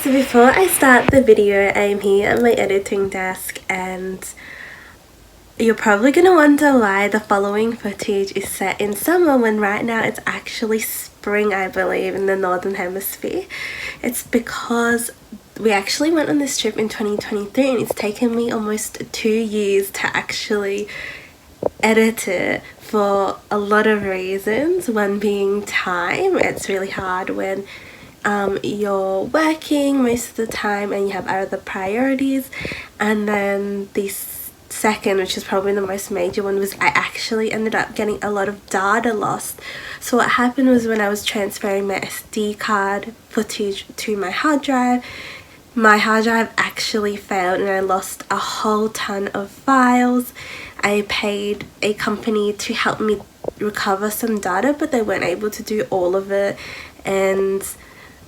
So before I start the video, I am here at my editing desk and you're probably going to wonder why the following footage is set in summer when right now it's actually spring, I believe, in the northern hemisphere. It's because we actually went on this trip in 2023 and it's taken me almost 2 years to actually edit it for a lot of reasons. One being time. It's really hard when you're working most of the time and you have other priorities, and then this second, which is probably the most major one, was I actually ended up getting a lot of data lost. So what happened was when I was transferring my SD card footage to my hard drive actually failed and I lost a whole ton of files. I paid a company to help me recover some data, but they weren't able to do all of it, and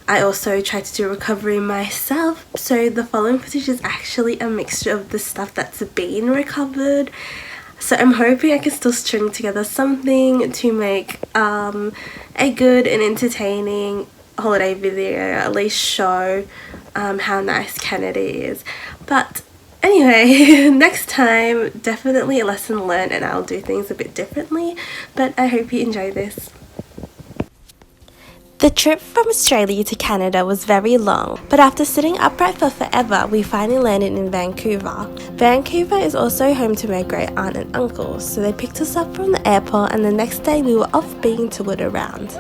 I also tried to do recovery myself. So the following footage is actually a mixture of the stuff that's been recovered. So I'm hoping I can still string together something to make a good and entertaining holiday video, at least show how nice Canada is. But anyway, next time, definitely a lesson learned and I'll do things a bit differently, but I hope you enjoy this. The trip from Australia to Canada was very long, but after sitting upright for forever, we finally landed in Vancouver. Vancouver is also home to my great aunt and uncle, so they picked us up from the airport and the next day we were off being toured around.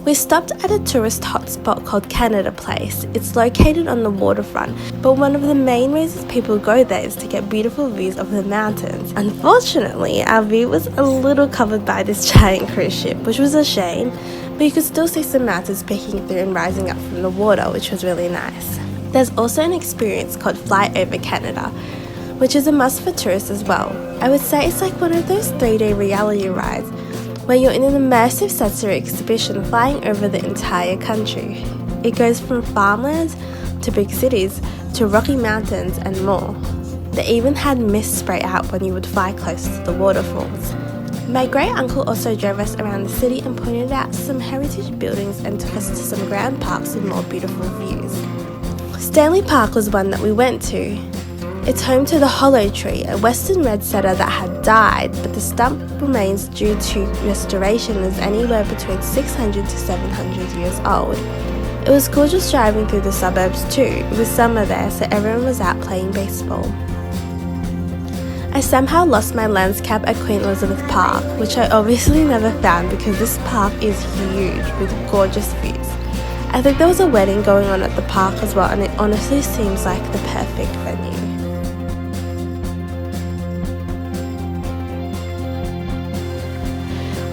We stopped at a tourist hotspot called Canada Place. It's located on the waterfront, but one of the main reasons people go there is to get beautiful views of the mountains. Unfortunately, our view was a little covered by this giant cruise ship, which was a shame, but you could still see some mountains peeking through and rising up from the water, which was really nice. There's also an experience called Fly Over Canada, which is a must for tourists as well. I would say it's like one of those 3-day reality rides, where you're in an immersive sensory exhibition flying over the entire country. It goes from farmlands to big cities to rocky mountains and more. They even had mist spray out when you would fly close to the waterfalls. My great uncle also drove us around the city and pointed out some heritage buildings and took us to some grand parks with more beautiful views. Stanley Park was one that we went to. It's home to the Hollow Tree, a western red setter that had died, but the stump remains due to restoration is anywhere between 600 to 700 years old. It was cool just driving through the suburbs too. It was summer there, so everyone was out playing baseball. I somehow lost my lens cap at Queen Elizabeth Park, which I obviously never found because this park is huge with gorgeous views. I think there was a wedding going on at the park as well, and it honestly seems like the perfect venue.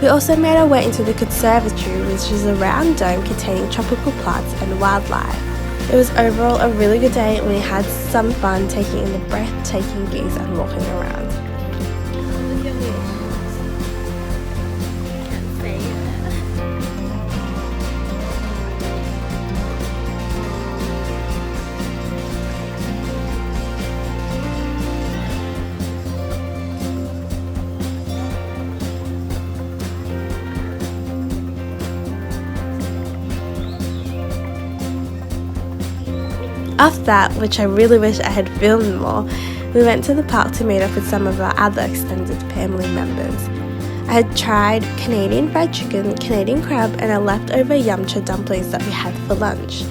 We also made our way into the conservatory, which is a round dome containing tropical plants and wildlife. It was overall a really good day and we had some fun taking in the breathtaking views and walking around. After that, which I really wish I had filmed more, we went to the park to meet up with some of our other extended family members. I had tried Canadian fried chicken, Canadian crab, and our leftover yumcha dumplings that we had for lunch.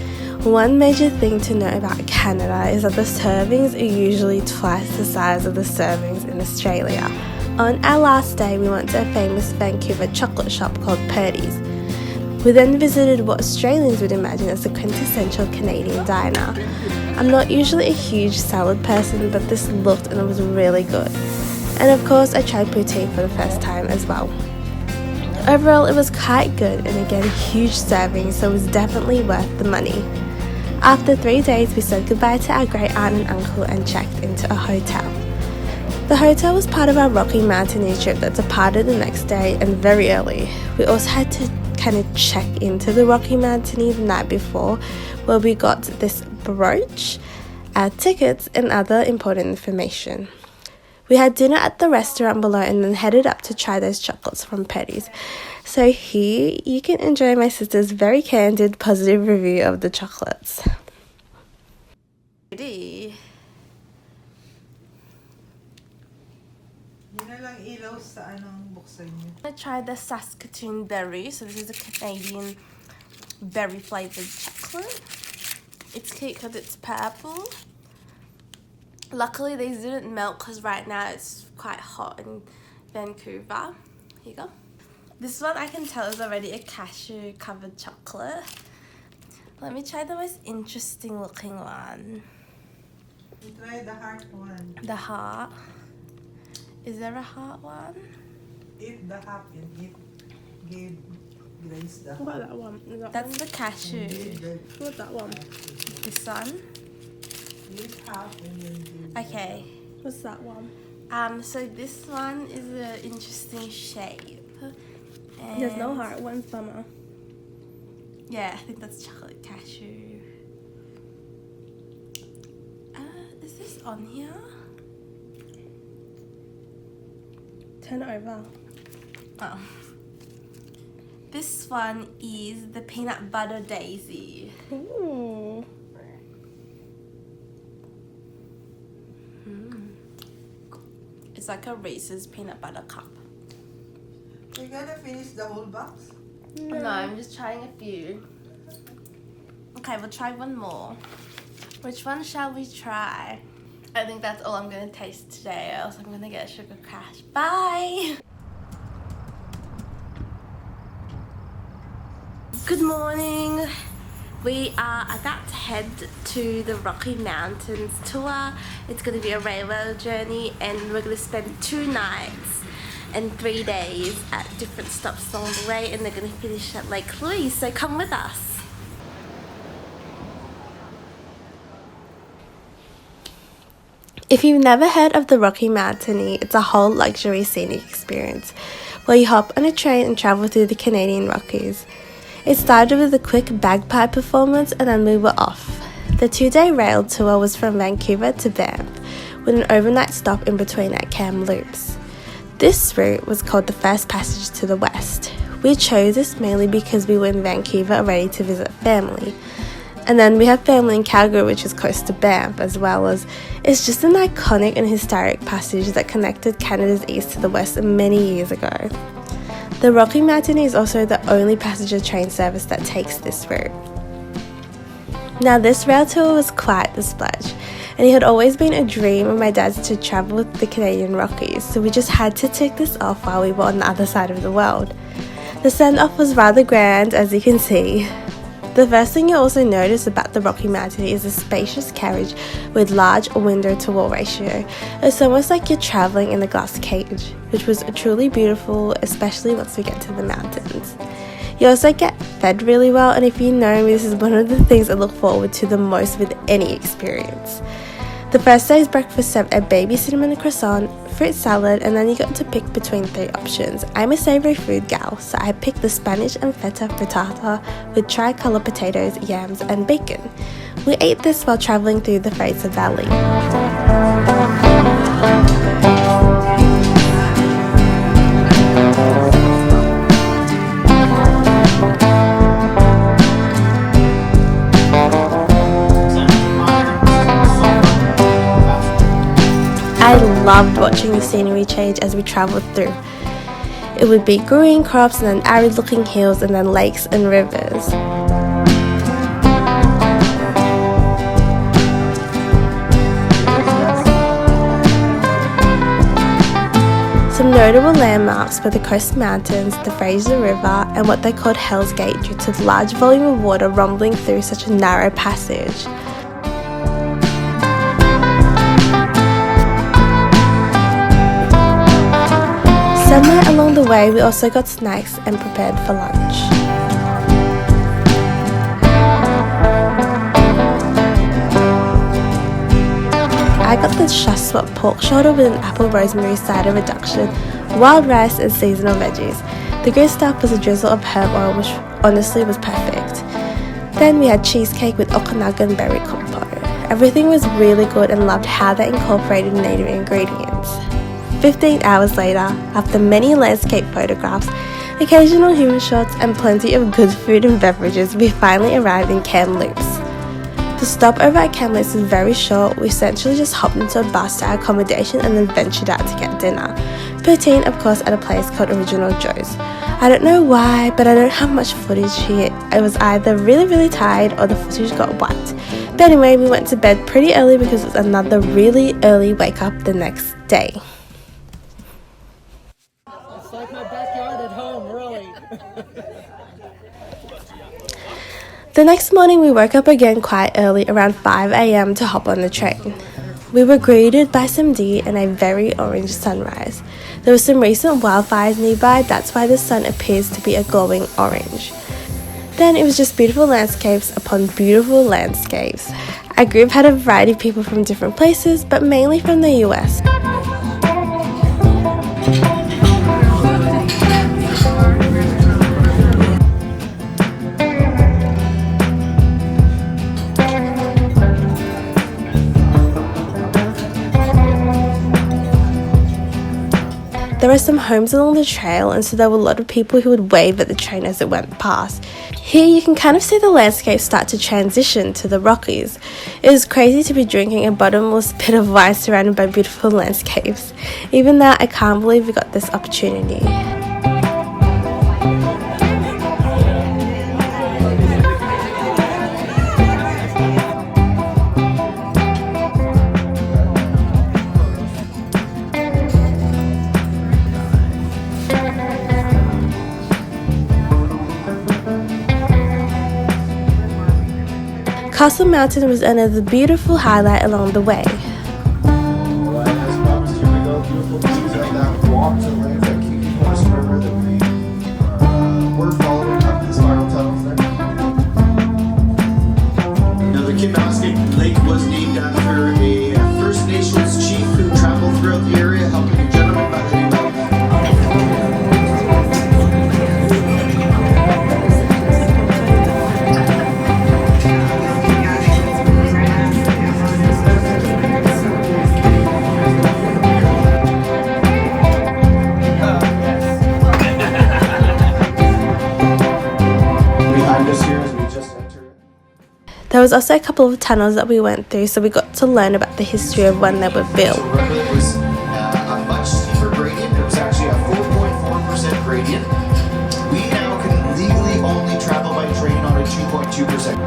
One major thing to note about Canada is that the servings are usually twice the size of the servings in Australia. On our last day, we went to a famous Vancouver chocolate shop called Purdy's. We then visited what Australians would imagine as a quintessential Canadian diner. I'm not usually a huge salad person, but this looked and it was really good. And of course, I tried poutine for the first time as well. Overall, it was quite good and again, huge servings, so it was definitely worth the money. After 3 days, we said goodbye to our great aunt and uncle and checked into a hotel. The hotel was part of our Rocky Mountaineer trip that departed the next day and very early. We also had to kind of check into the Rocky Mountaineer the night before, where we got this brooch, our tickets and other important information. We had dinner at the restaurant below and then headed up to try those chocolates from Purdy's. So here you can enjoy my sister's very candid positive review of the chocolates. Pretty. Yun na lang ilaw sa anong buksan niyo. I tried the Saskatoon berry. So this is a Canadian berry flavored chocolate. It's cute because it's purple. Luckily these didn't melt because right now it's quite hot in Vancouver. Here you go. This one I can tell is already a cashew covered chocolate. Let me try the most interesting looking one. You try the heart one. The heart. Is there a heart one? Eat the half and eat give Grace the What about that one? Is that That's one? the cashew. What's that one? This one. Eat half and then give. Okay. What's that one? So this one is an interesting shape. And There's no heart. One's bummer. Yeah, I think that's chocolate cashew. Is this on here? Turn it over. Oh. This one is the peanut butter daisy. Ooh. It's like a Reese's peanut butter cup. You gonna finish the whole box? No, I'm just trying a few. Okay, we'll try one more. Which one shall we try? I think that's all I'm gonna taste today, or else I'm gonna get a sugar crash. Bye! Good morning. We are about to head to the Rocky Mountains tour. It's gonna be a railroad journey and we're gonna spend 2 nights and 3 days at different stops along the way, and they're gonna finish at Lake Louise, so come with us. If you've never heard of the Rocky Mountaineer, it's a whole luxury scenic experience where you hop on a train and travel through the Canadian Rockies. It started with a quick bagpipe performance and then we were off. The 2-day rail tour was from Vancouver to Banff, with an overnight stop in between at Kamloops. This route was called the First Passage to the West. We chose this mainly because we were in Vancouver ready to visit family. And then we have family in Calgary, which is close to Banff, as well as it's just an iconic and historic passage that connected Canada's east to the west many years ago. The Rocky Mountain is also the only passenger train service that takes this route. Now this rail tour was quite the splurge, and it had always been a dream of my dad's to travel with the Canadian Rockies, so we just had to tick this off while we were on the other side of the world. The send-off was rather grand, as you can see. The first thing you'll also notice about the Rocky Mountain is a spacious carriage with large window-to-wall ratio. It's almost like you're travelling in a glass cage, which was truly beautiful, especially once we get to the mountains. You also get fed really well, and if you know me, this is one of the things I look forward to the most with any experience. The first day's breakfast served a baby cinnamon croissant, fruit salad, and then you got to pick between 3 options. I'm a savoury food gal, so I picked the Spanish and feta frittata with tricolour potatoes, yams, and bacon. We ate this while travelling through the Fraser Valley. I loved watching the scenery change as we travelled through. It would be green crops and then arid looking hills and then lakes and rivers. Some notable landmarks were the Coast Mountains, the Fraser River, and what they called Hell's Gate due to the large volume of water rumbling through such a narrow passage. Somewhere along the way, we also got snacks and prepared for lunch. I got the Shuswap pork shoulder with an apple rosemary cider reduction, wild rice and seasonal veggies. The good stuff was a drizzle of herb oil, which honestly was perfect. Then we had cheesecake with Okanagan berry compote. Everything was really good and loved how they incorporated native ingredients. 15 hours later, after many landscape photographs, occasional human shots and plenty of good food and beverages, we finally arrived in Kamloops. The stopover at Kamloops was very short. We essentially just hopped into a bus to our accommodation and then ventured out to get dinner. Poutine, of course, at a place called Original Joe's. I don't know why, but I don't have much footage here. I was either really tired or the footage got wiped. But anyway, we went to bed pretty early because it was another really early wake up the next day. It's like my backyard at home, really. The next morning we woke up again quite early, around 5 a.m. to hop on the train. We were greeted by some deer and a very orange sunrise. There were some recent wildfires nearby, that's why the sun appears to be a glowing orange. Then it was just beautiful landscapes upon beautiful landscapes. Our group had a variety of people from different places, but mainly from the US. There were some homes along the trail, and so there were a lot of people who would wave at the train as it went past. Here you can kind of see the landscape start to transition to the Rockies. It was crazy to be drinking a bottomless pit of wine surrounded by beautiful landscapes. Even now, I can't believe we got this opportunity. Castle Mountain was another beautiful highlight along the way. Well, as promised, here we go. Beautiful views of that walk to land at King Horse River that we're following up the spiral tunnels there. Now, the Kibasket Lake was named after a First Nations chief who traveled throughout the area, helping a gentleman by the name of There was also a couple of tunnels that we went through, so we got to learn about the history of when they were built. It was a much steeper gradient. It was actually a 4.4% gradient. We now can legally only travel by train on a 2.2%.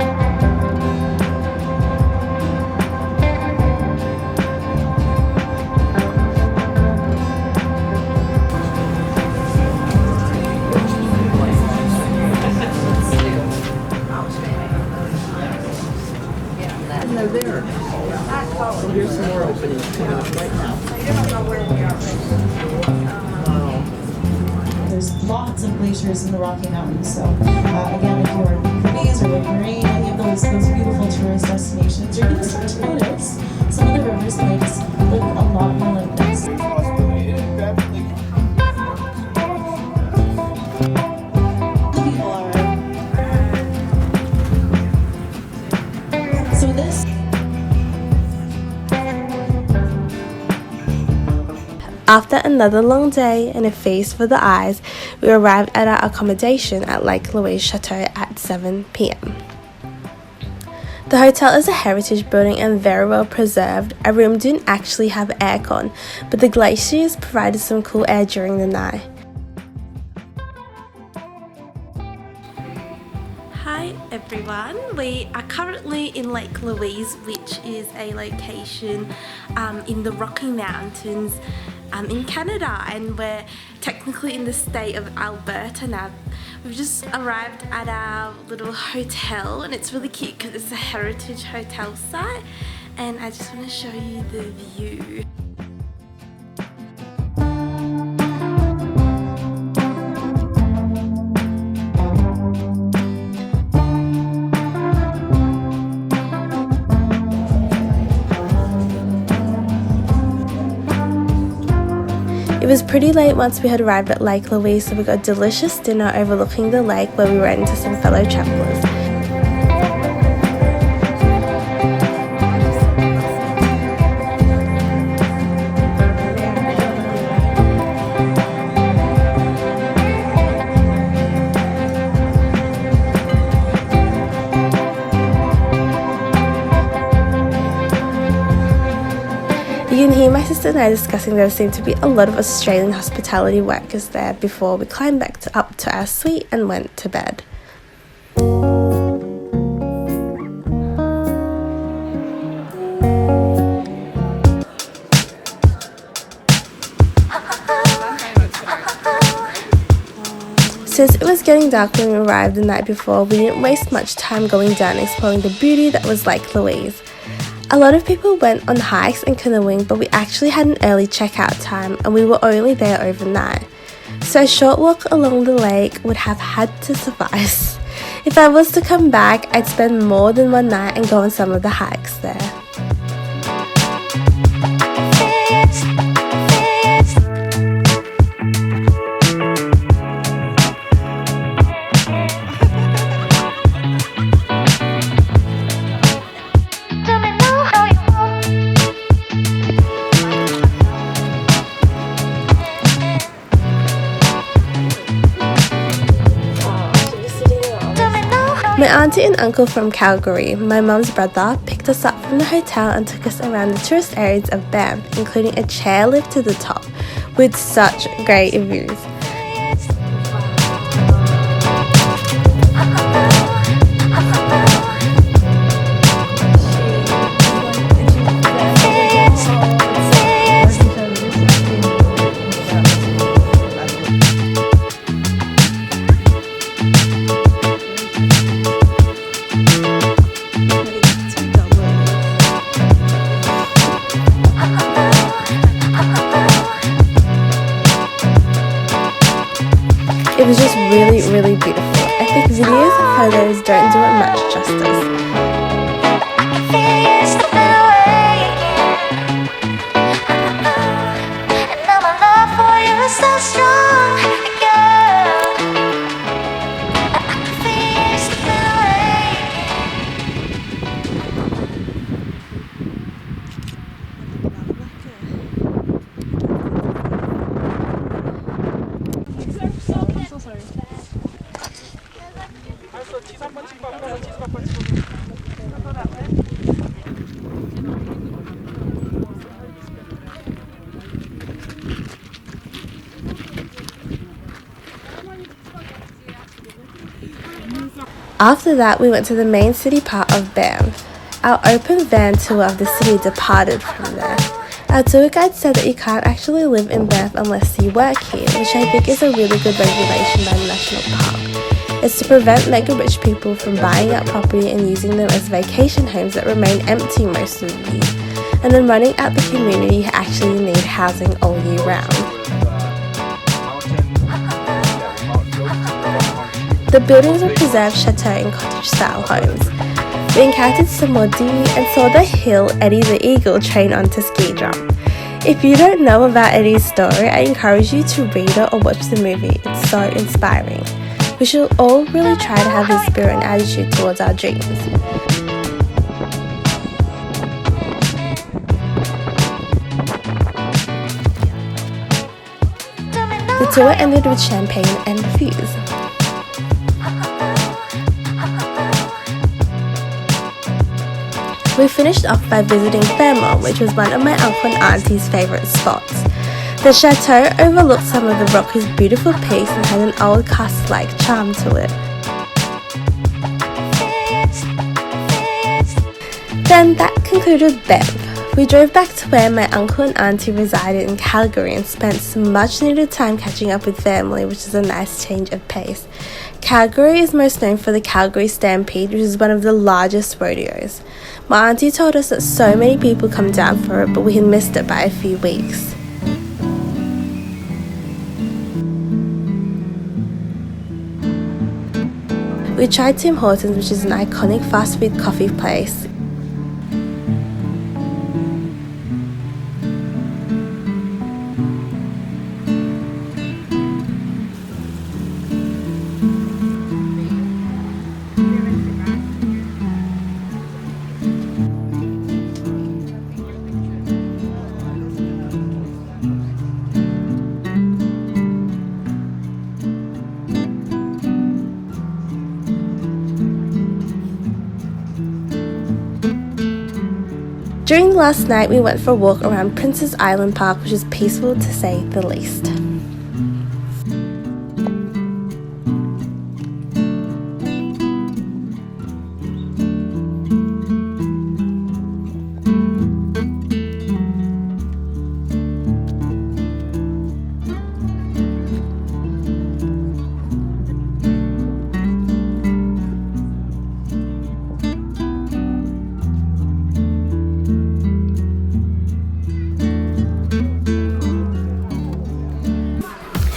Here's some more openings coming up right now. There's lots of glaciers in the Rocky Mountains, so again, if you're in Louise or Lake Marine, any of those beautiful tourist destinations, you're going to start to notice some of the rivers and lakes look a lot more like this. The people are. So this. After another long day and a feast for the eyes, we arrived at our accommodation at Lake Louise Chateau at 7 p.m. The hotel is a heritage building and very well preserved. Our room didn't actually have aircon, but the glaciers provided some cool air during the night. Hi everyone, we are currently in Lake Louise, which is a location in the Rocky Mountains in Canada, and we're technically in the state of Alberta now. We've just arrived at our little hotel, and it's really cute because it's a heritage hotel site, and I just want to show you the view. It was pretty late once we had arrived at Lake Louise, so we got delicious dinner overlooking the lake where we ran into some fellow travelers. my sister and I discussing there seemed to be a lot of Australian hospitality workers there before we climbed back up to our suite and went to bed. Since it was getting dark when we arrived the night before, we didn't waste much time going down exploring the beauty that was Lake Louise. A lot of people went on hikes and canoeing, but we actually had an early checkout time and we were only there overnight. So a short walk along the lake would have had to suffice. If I was to come back, I'd spend more than one night and go on some of the hikes there. My auntie and uncle from Calgary, my mum's brother, picked us up from the hotel and took us around the tourist areas of Banff, including a chairlift to the top, with such great views. It was just really beautiful. I think videos and photos don't do it much justice. After that, we went to the main city part of Banff. Our open van tour of the city departed from there. Our tour guide said that you can't actually live in Banff unless you work here, which I think is a really good regulation by the National Park. It's to prevent mega rich people from buying up property and using them as vacation homes that remain empty most of the year. And then running out the community, you actually need housing all year round. The buildings were preserved chateau and cottage-style homes. We encountered some more deer and saw the hill Eddie the Eagle train onto ski jump. If you don't know about Eddie's story, I encourage you to read it or watch the movie. It's so inspiring. We should all really try to have his spirit and attitude towards our dreams. The tour ended with champagne and views. We finished off by visiting Fairmont, which was one of my uncle and auntie's favourite spots. The chateau overlooked some of the Rockies' beautiful peaks and had an old castle-like charm to it. Then that concluded Banff. We drove back to where my uncle and auntie resided in Calgary and spent some much needed time catching up with family, which is a nice change of pace. Calgary is most known for the Calgary Stampede, which is one of the largest rodeos. My auntie told us that so many people come down for it, but we had missed it by a few weeks. We tried Tim Hortons, which is an iconic fast food coffee place. During the last night, we went for a walk around Princess Island Park, which is peaceful to say the least.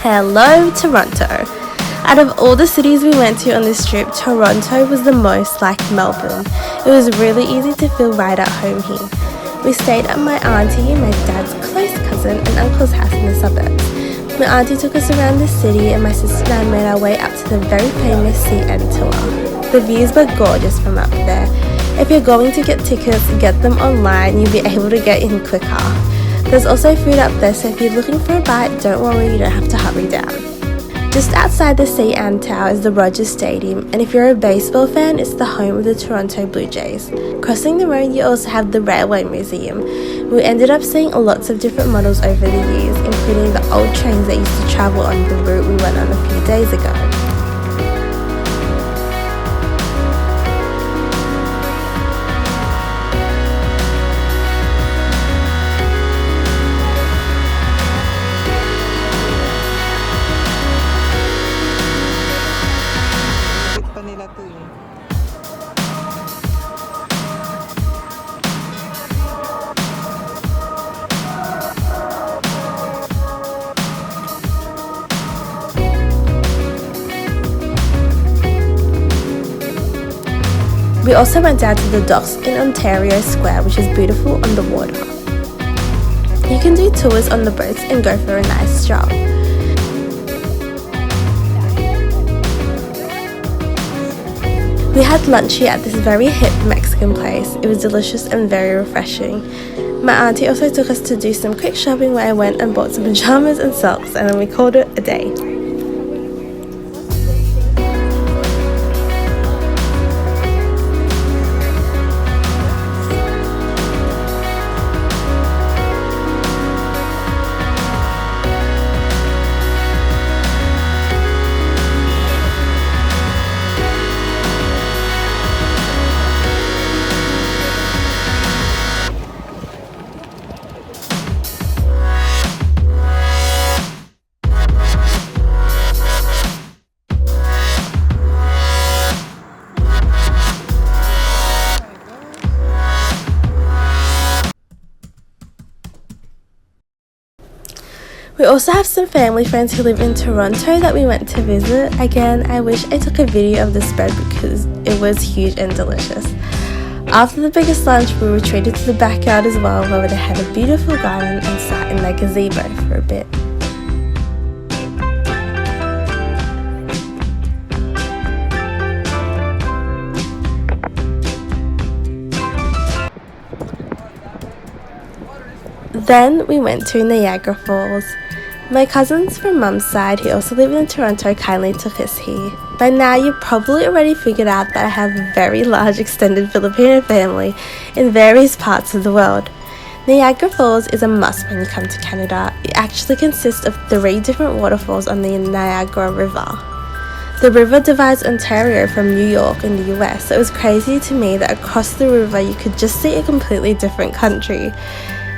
Hello, Toronto. Out of all the cities we went to on this trip, Toronto was the most like Melbourne. It was really easy to feel right at home here. We stayed at my auntie, my dad's close cousin, and uncle's house in the suburbs. My auntie took us around the city and my sister and I made our way up to the very famous CN tour. The views were gorgeous from up there. If you're going to get tickets, get them online, you'll be able to get in quicker. There's also food up there, so if you're looking for a bite, don't worry, you don't have to hurry down. Just outside the CN Tower is the Rogers Stadium, and if you're a baseball fan, it's the home of the Toronto Blue Jays. Crossing the road, you also have the Railway Museum. We ended up seeing lots of different models over the years, including the old trains that used to travel on the route we went on a few days ago. Pa nila to eh. We also went down to the docks in Ontario Square, which is beautiful on the water. You can do tours on the boats and go for a nice stroll. We had lunch here at this very hip Mexican place. It was delicious and very refreshing. My auntie also took us to do some quick shopping where I went and bought some pajamas and socks, and then we called it a day. We also have some family friends who live in Toronto that we went to visit. Again, I wish I took a video of the spread because it was huge and delicious. After the biggest lunch, we retreated to the backyard as well, where they had a beautiful garden and sat in their gazebo for a bit. Then we went to Niagara Falls. My cousins from mum's side, who also live in Toronto, kindly took us here. By now you've probably already figured out that I have a very large extended Filipino family in various parts of the world. Niagara Falls is a must when you come to Canada. It actually consists of 3 different waterfalls on the Niagara River. The river divides Ontario from New York in the US, so it was crazy to me that across the river you could just see a completely different country.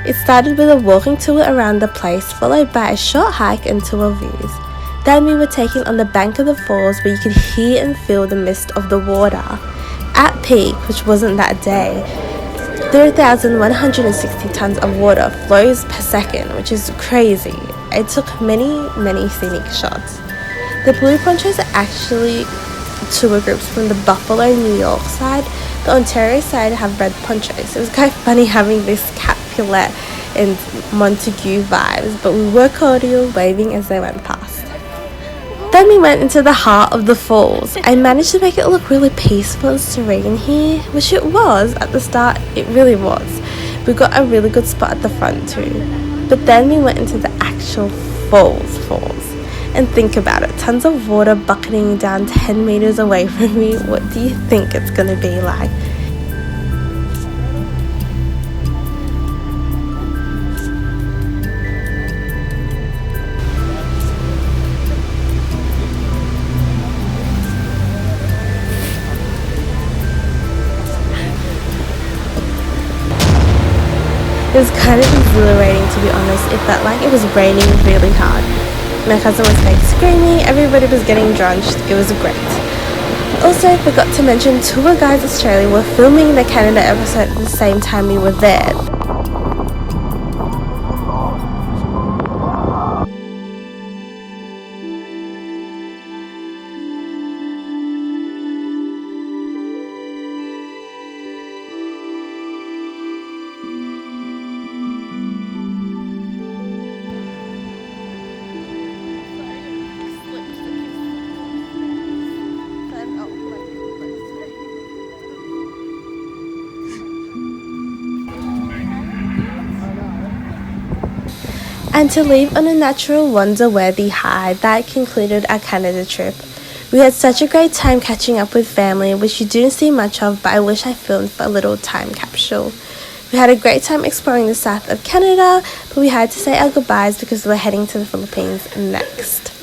It started with a walking tour around the place, followed by a short hike and tour views. Then we were taken on the bank of the falls where you could hear and feel the mist of the water. At peak, which wasn't that day, 3,160 tons of water flows per second, which is crazy. I took many scenic shots. The blue ponchos are actually tour groups from the Buffalo, New York side. The Ontario side have red ponchos. It was kind of funny having this Capulet and Montague vibes, but we were cordial, waving as they went past. Then we went into the heart of the falls. I managed to make it look really peaceful and serene here, which it was at the start. It really was. We got a really good spot at the front too. But then we went into the actual falls. And think about it, tons of water bucketing down 10 meters away from me. What do you think it's going to be like? It was kind of exhilarating, to be honest. It felt like it was raining really hard. My cousin was fake screaming, everybody was getting drenched. It was great. Also, I forgot to mention Tour Guides Australia were filming the Canada episode at the same time we were there. And to leave on a natural wonder-worthy high, that concluded our Canada trip. We had such a great time catching up with family, which you didn't see much of, but I wish I filmed for a little time capsule. We had a great time exploring the south of Canada, but we had to say our goodbyes because we're heading to the Philippines next.